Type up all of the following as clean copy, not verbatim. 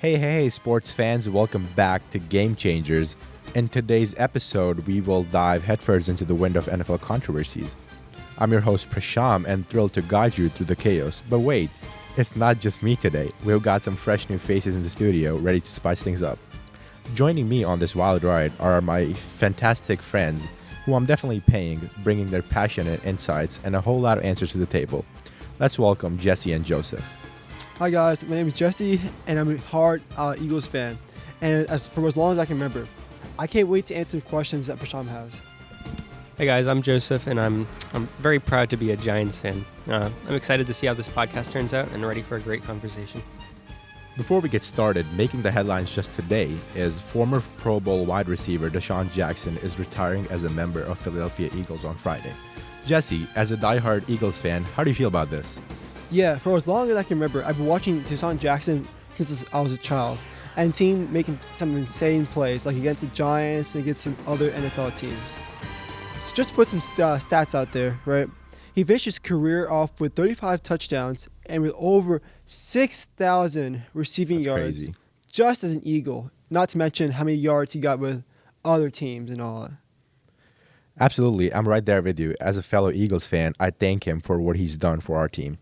Hey, sports fans, welcome back to Game Changers. In today's episode, we will dive headfirst into the wind of NFL controversies. I'm your host, Prasham, and thrilled to guide you through the chaos. But wait, it's not just me today. We've got some fresh new faces in the studio ready to spice things up. Joining me on this wild ride are my fantastic friends, who I'm definitely paying, bringing their passionate insights and a whole lot of answers to the table. Let's welcome Jesse and Joseph. Hi guys, my name is Jesse, and I'm a hard Eagles fan. And for as long as I can remember, I can't wait to answer questions that Prasham has. Hey guys, I'm Joseph, and I'm very proud to be a Giants fan. I'm excited to see how this podcast turns out, and ready for a great conversation. Before we get started, making the headlines just today is former Pro Bowl wide receiver Deshaun Jackson is retiring as a member of Philadelphia Eagles on Friday. Jesse, as a diehard Eagles fan, how do you feel about this? Yeah, for as long as I can remember, I've been watching Deshaun Jackson since I was a child, and seeing him making some insane plays, like against the Giants and against some other NFL teams. So just to put some stats out there, right? He finished his career off with 35 touchdowns and with over 6,000 receiving yards, crazy. Just as an Eagle. Not to mention how many yards he got with other teams and all that. Absolutely, I'm right there with you. As a fellow Eagles fan, I thank him for what he's done for our team.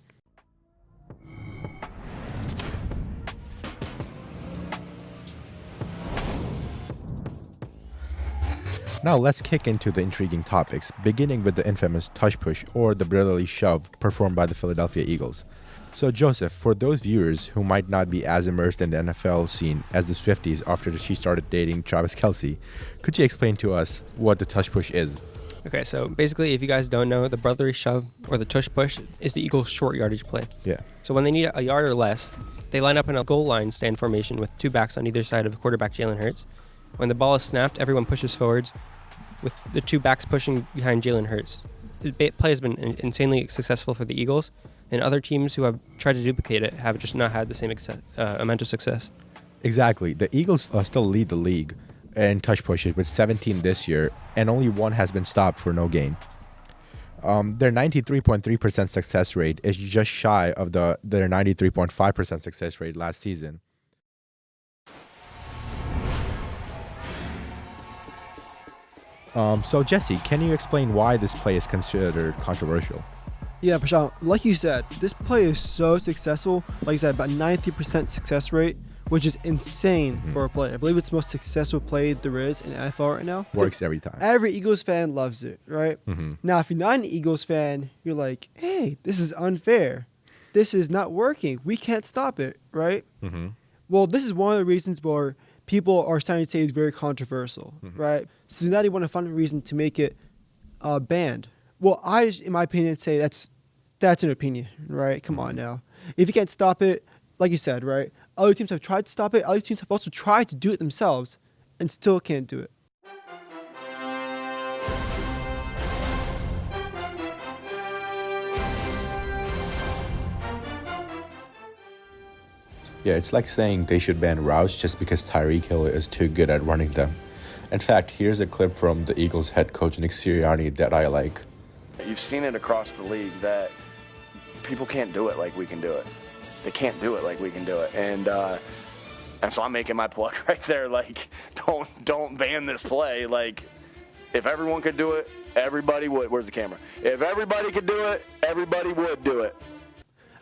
Now let's kick into the intriguing topics, beginning with the infamous tush push or the brotherly shove performed by the Philadelphia Eagles. So Joseph, for those viewers who might not be as immersed in the NFL scene as the Swifties after she started dating Travis Kelce, could you explain to us what the tush push is? Okay, so basically, if you guys don't know, the brotherly shove or the tush push is the Eagles' short yardage play. Yeah. So when they need a yard or less, they line up in a goal line stand formation with two backs on either side of quarterback Jalen Hurts. When the ball is snapped, everyone pushes forwards, with the two backs pushing behind Jalen Hurts. The play has been insanely successful for the Eagles, and other teams who have tried to duplicate it have just not had the same amount of success. Exactly. The Eagles still lead the league in touch pushes with 17 this year, and only one has been stopped for no gain. Their 93.3% success rate is just shy of their 93.5% success rate last season. So Jesse, can you explain why this play is considered controversial? Yeah, Prashant, like you said, this play is so successful. Like you said, about 90% success rate, which is insane for a play. I believe it's the most successful play there is in NFL right now. Works every time. Every Eagles fan loves it, right? Mm-hmm. Now, if you're not an Eagles fan, you're like, hey, this is unfair. This is not working. We can't stop it, right? Mm-hmm. Well, this is one of the reasons where people are starting to say it's very controversial, right? So now they want to find a reason to make it banned. Well, in my opinion, say that's an opinion, right? Come on now. If you can't stop it, like you said, right? Other teams have tried to stop it. Other teams have also tried to do it themselves and still can't do it. Yeah, it's like saying they should ban routes just because Tyreek Hill is too good at running them. In fact, here's a clip from the Eagles head coach Nick Sirianni that I like. You've seen it across the league that people can't do it like we can do it. They can't do it like we can do it. And so I'm making my plug right there. Like, don't ban this play. Like, if everyone could do it, everybody would. Where's the camera? If everybody could do it, everybody would do it.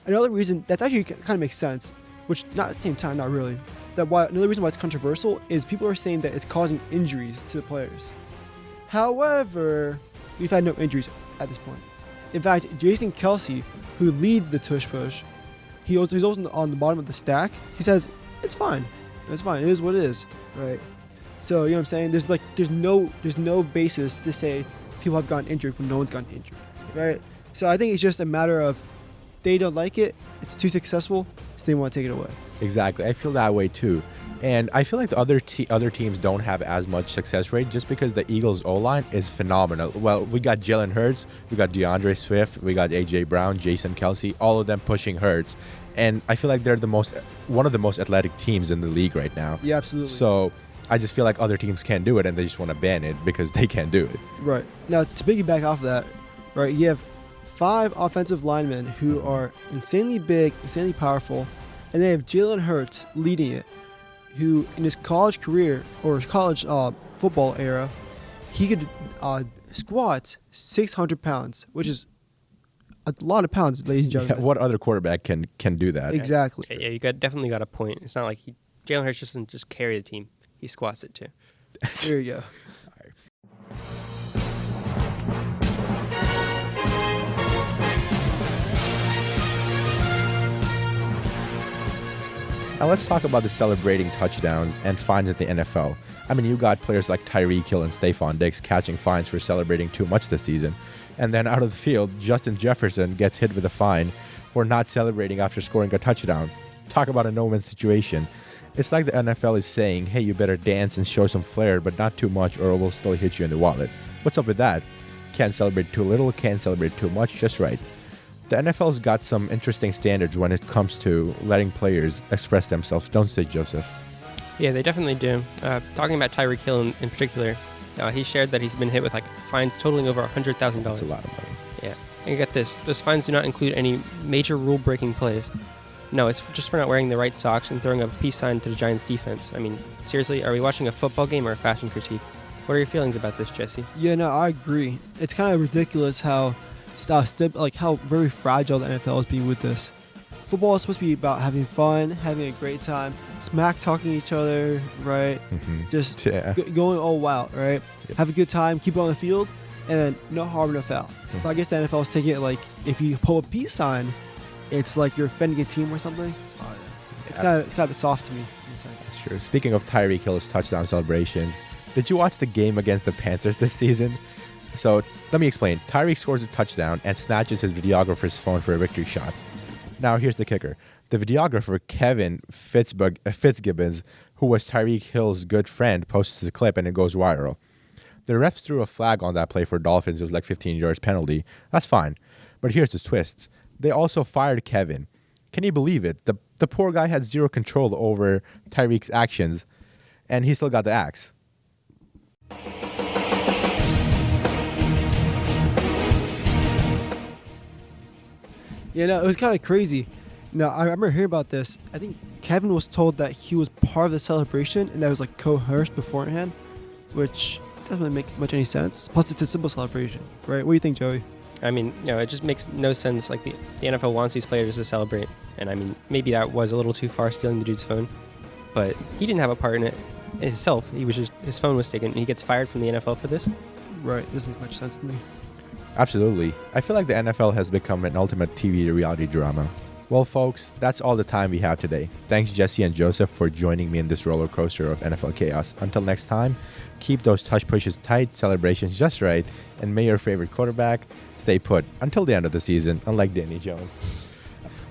Another reason that actually kind of makes sense, which not at the same time, not really. Another reason why it's controversial is people are saying that it's causing injuries to the players. However, we've had no injuries at this point. In fact, Jason Kelce, who leads the tush push, he's also on the bottom of the stack. He says it's fine. It's fine. It is what it is, right? So you know what I'm saying? There's no basis to say people have gotten injured when no one's gotten injured, right? So I think it's just a matter of they don't like it. It's too successful, so they want to take it away. Exactly. I feel that way too. And I feel like the other teams don't have as much success rate just because the Eagles' O-line is phenomenal. Well, we got Jalen Hurts, we got DeAndre Swift, we got A.J. Brown, Jason Kelce, all of them pushing Hurts. And I feel like they're one of the most athletic teams in the league right now. Yeah, absolutely. So I just feel like other teams can't do it and they just want to ban it because they can't do it. Right. Now, to piggyback off that, right, you have 5 offensive linemen who are insanely big, insanely powerful, and they have Jalen Hurts leading it, who in his college career or his college football era, he could squat 600 pounds, which is a lot of pounds, ladies and Yeah, gentlemen. what other quarterback can do that? Exactly. Yeah, you definitely got a point. It's not like Jalen Hurts doesn't just carry the team; he squats it too. There you go. Now let's talk about the celebrating touchdowns and fines at the NFL. I mean, you got players like Tyreek Hill and Stephon Diggs catching fines for celebrating too much this season. And then out of the field, Justin Jefferson gets hit with a fine for not celebrating after scoring a touchdown. Talk about a no-win situation. It's like the NFL is saying, hey, you better dance and show some flair, but not too much or we'll still hit you in the wallet. What's up with that? Can't celebrate too little, can't celebrate too much, just right. The NFL's got some interesting standards when it comes to letting players express themselves, don't say, Joseph? Yeah, they definitely do. Talking about Tyreek Hill in particular, he shared that he's been hit with like fines totaling over $100,000. That's a lot of money. Yeah, and get this: those fines do not include any major rule-breaking plays. No, it's just for not wearing the right socks and throwing up a peace sign to the Giants' defense. I mean, seriously, are we watching a football game or a fashion critique? What are your feelings about this, Jesse? Yeah, no, I agree. It's kind of ridiculous how very fragile the NFL is being with this. Football is supposed to be about having fun, having a great time, smack talking each other, right? Just going all wild, right? Yep. Have a good time, keep it on the field, and then no harm, no foul. But I guess the NFL is taking it like if you pull a peace sign, it's like you're offending a team or something. It's kind of a bit soft to me in a sense. That's true. Speaking of Tyreek Hill's touchdown celebrations, did you watch the game against the Panthers this season? So let me explain. Tyreek scores a touchdown and snatches his videographer's phone for a victory shot. Now here's the kicker. The videographer, Kevin Fitzgibbons, who was Tyreek Hill's good friend, posts the clip and it goes viral. The refs threw a flag on that play for Dolphins. It was like 15 yards penalty. That's fine. But here's the twist. They also fired Kevin. Can you believe it? The poor guy had zero control over Tyreek's actions, and he still got the axe. Yeah, no, it was kind of crazy. No, I remember hearing about this. I think Kevin was told that he was part of the celebration and that was like coerced beforehand, which doesn't really make much any sense. Plus, it's a simple celebration, right? What do you think, Joey? I mean, no, it just makes no sense. Like the NFL wants these players to celebrate, and I mean, maybe that was a little too far, stealing the dude's phone, but he didn't have a part in it himself. His phone was taken, and he gets fired from the NFL for this. Right, doesn't make much sense to me. Absolutely. I feel like the NFL has become an ultimate TV reality drama. Well, folks, that's all the time we have today. Thanks, Jesse and Joseph, for joining me in this roller coaster of NFL chaos. Until next time, keep those touch pushes tight, celebrations just right, and may your favorite quarterback stay put until the end of the season, unlike Danny Jones.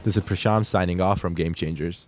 This is Prasham signing off from Game Changers.